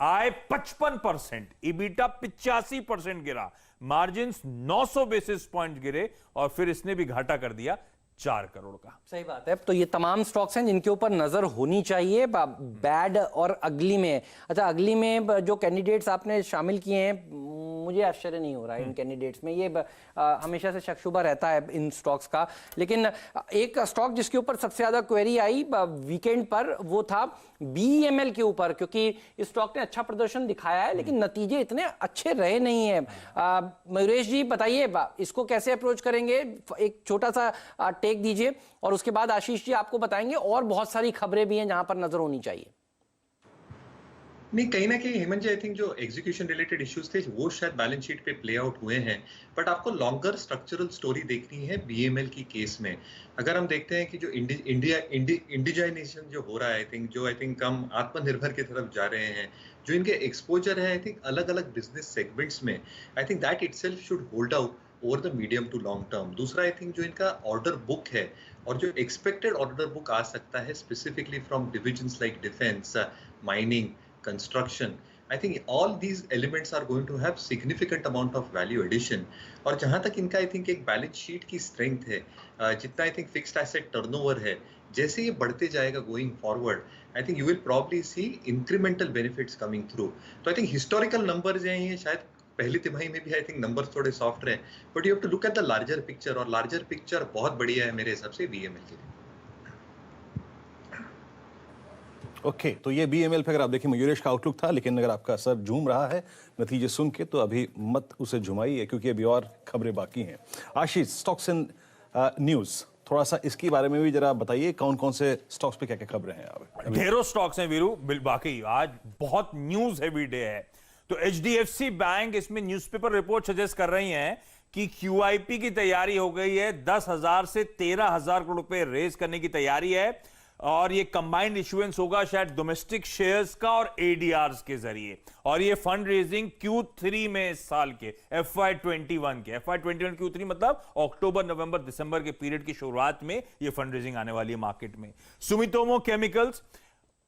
आय 55%, ईबीटा 85% गिरा, margin 900 basis point गिरे और फिर इसने भी घाटा कर दिया 4 करोड़ का। सही बात है। तो ये तमाम स्टॉक्स हैं जिनके ऊपर नजर होनी चाहिए बैड और अगली में। अच्छा, अगली में जो कैंडिडेट्स आपने शामिल किए हैं, मुझे आश्चर्य नहीं हो रहा है इन कैंडिडेट्स में। ये हमेशा से शक शुबा रहता है इन स्टॉक्स का। लेकिन एक स्टॉक जिसके ऊपर सबसे ज्यादा क्वेरी आई वीकेंड पर, वो था बीईएमएल के ऊपर, क्योंकि इस स्टॉक ने अच्छा प्रदर्शन दिखाया है लेकिन नतीजे इतने अच्छे रहे नहीं है। मयूरेश जी बताइए, इसको कैसे अप्रोच करेंगे? एक छोटा सा टेक दीजिए और उसके बाद आशीष जी आपको बताएंगे और बहुत सारी खबरें भी हैं जहां पर नजर होनी चाहिए। नहीं, कहीं ना कहीं हेमंत जी, आई थिंक जो एग्जीक्यूशन रिलेटेड इश्यूज थे वो शायद बैलेंस शीट पे प्ले आउट हुए हैं, बट आपको लॉन्गर स्ट्रक्चरल स्टोरी देखनी है बीएमएल की केस में। अगर हम देखते हैं कि जो इंडिजाइनेशन जो हो रहा है, आई थिंक हम आत्मनिर्भर की तरफ जा रहे हैं, जो इनके एक्सपोजर है आई थिंक अलग अलग बिजनेस सेगमेंट्स में, I think that itself should hold out over the medium to long term. दूसरा, आई थिंक जो इनका ऑर्डर बुक है और जो एक्सपेक्टेड ऑर्डर बुक आ सकता है specifically from divisions like defence, mining, construction, I think all these elements are going to have significant amount of value addition। और जहां तक इनका आई थिंक एक बैलेंस शीट की स्ट्रेंथ है, जितना I think fixed asset turnover है, जैसे ये बढ़ते जाएगा going forward, I think you will probably see incremental benefits coming through. तो आई थिंक हिस्टोरिकल नंबर्स हैं ये, शायद पहली तिमाही में भी आई थिंक नंबर्स थोड़े सॉफ्ट रहे, but you have to look at the larger picture, और लार्जर पिक्चर बहुत बढ़िया है मेरे हिसाब से बीएमएल के लिए। ओके, तो ये बीएमएल पे अगर आप देखिए मयूरेश का आउटलुक था, लेकिन अगर आपका सर झूम रहा है नतीजे सुन के तो अभी मत उसे झुमाइए, क्योंकि अभी और खबरें बाकी हैं। आशीष, स्टॉक्स एंड न्यूज, थोड़ा सा इसके बारे में भी जरा बताइए, कौन कौन से स्टॉक्स पे क्या क्या खबरें हैं? ढेरों स्टॉक्स हैं वीरू, बाकी आज बहुत न्यूज हैवी डे है। तो एचडीएफसी बैंक, इसमें न्यूज़पेपर रिपोर्ट सजेस्ट कर रही हैं कि क्यूआईपी की तैयारी हो गई है, 10,000 से 13,000 करोड़ रुपए रेज करने की तैयारी है, और ये कंबाइंड इशुएंस होगा शायद डोमेस्टिक शेयर्स का और एडीआरस के जरिए, और ये फंड रेजिंग Q3 में इस साल के FY21 के FY21 Q3 मतलब अक्टूबर नवंबर दिसंबर के पीरियड की शुरुआत में ये फंड रेजिंग आने वाली है मार्केट में। सुमितोमो केमिकल्स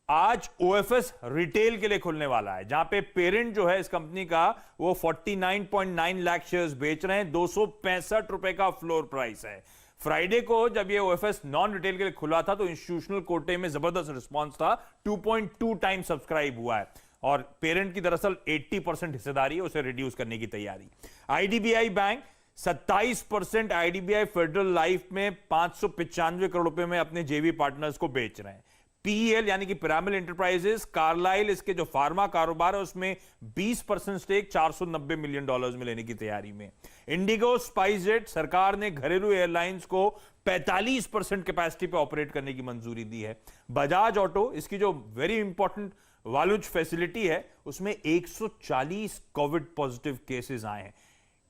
आज ओएफएस रिटेल के लिए खुलने वाला है, जहां पे पेरेंट जो है इस कंपनी का वो 49.9 लाख शेयर्स बेच रहे हैं, 265 रुपए का फ्लोर प्राइस है। फ्राइडे को जब ये ओएफएस नॉन रिटेल के लिए खुला था तो इंस्टीट्यूशनल कोटे में जबरदस्त रिस्पांस था, 2.2 टाइम सब्सक्राइब हुआ है, और पेरेंट की दरअसल 80% हिस्सेदारी है, उसे रिड्यूस करने की तैयारी। IDBI bank 27% IDBI federal life में 595 करोड़ रुपए में अपने जेवी पार्टनर्स को बेच रहे हैं। पीएल यानी कि पिरामिड एंटरप्राइजेस, कार्लाइल, इसके जो फार्मा कारोबार है उसमें 20% स्टेक $490 मिलियन में लेने की तैयारी में। इंडिगो, स्पाइसजेट, सरकार ने घरेलू एयरलाइंस को 45% कैपेसिटी पे ऑपरेट करने की मंजूरी दी है। बजाज ऑटो, इसकी जो वेरी इंपॉर्टेंट वालुज फैसिलिटी है उसमें 140 कोविड पॉजिटिव केसेस आए हैं,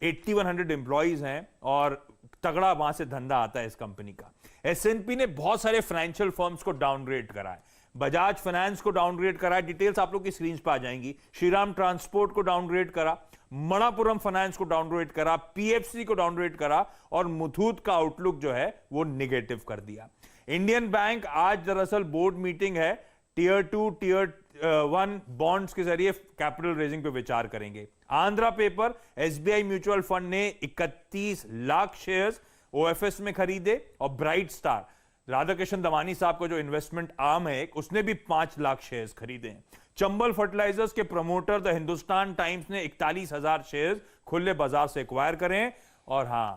8100 एम्प्लॉइज हैं, और तगड़ा वहां से धंधा आता है इस कंपनी का। एसएनपी ने बहुत सारे फाइनेंशियल फर्म्स को डाउनग्रेड करा है, बजाज फाइनेंस को डाउनग्रेड करा है, डिटेल्स आप लोग की स्क्रीन पर आ जाएंगी। श्रीराम ट्रांसपोर्ट को डाउनग्रेड करा, मणप्पुरम फाइनेंस को डाउनग्रेड करा, पीएफसी को डाउनग्रेड करा, और मुथूट का आउटलुक जो है वो निगेटिव कर दिया। इंडियन बैंक आज दरअसल बोर्ड मीटिंग है, टियर 2 टियर 1 बॉन्ड्स के जरिए कैपिटल रेजिंग पे विचार करेंगे। Andhra paper, SBI mutual fund ने 31 लाख शेयर्स ओएफएस में खरीदे, और ब्राइट स्टार, राधाकृष्ण दमानी साहब का जो इन्वेस्टमेंट आर्म है उसने भी 5 लाख शेयर्स खरीदे हैं। चंबल फर्टिलाइजर्स के प्रमोटर द हिंदुस्तान टाइम्स ने 41,000 शेयर्स खुले बाजार से एक्वायर करे हैं। और हां,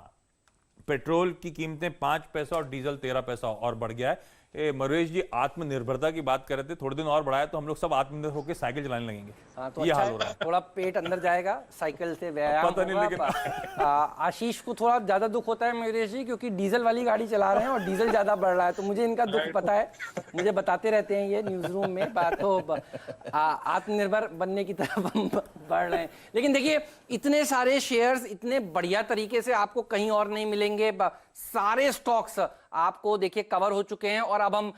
पेट्रोल की कीमतें 5 पैसा और डीजल 13 पैसा और बढ़ गया है। मरेश जी आत्मनिर्भरता की बात कर रहे थे, थोड़े दिन और बढ़ाया तो हम लोग सब आत्मनिर्भर होकर साइकिल चलाने लगेंगे। हाँ, तो ये अच्छा हाल हो रहा है। थोड़ा पेट अंदर जाएगा, साइकिल से व्यायाम होगा। आशीष को थोड़ा ज्यादा दुख होता है मरेश जी, क्योंकि डीजल वाली गाड़ी चला रहे हैं और डीजल ज्यादा बढ़ रहा है, तो मुझे इनका दुख पता है, मुझे बताते रहते हैं ये न्यूज रूम में बात। तो आत्मनिर्भर बनने की तरफ हम बढ़ रहे हैं। लेकिन देखिए, इतने सारे शेयर्स इतने बढ़िया तरीके से आपको कहीं और नहीं मिलेंगे। सारे स्टॉक्स आपको देखिए कवर हो चुके हैं, और अब हम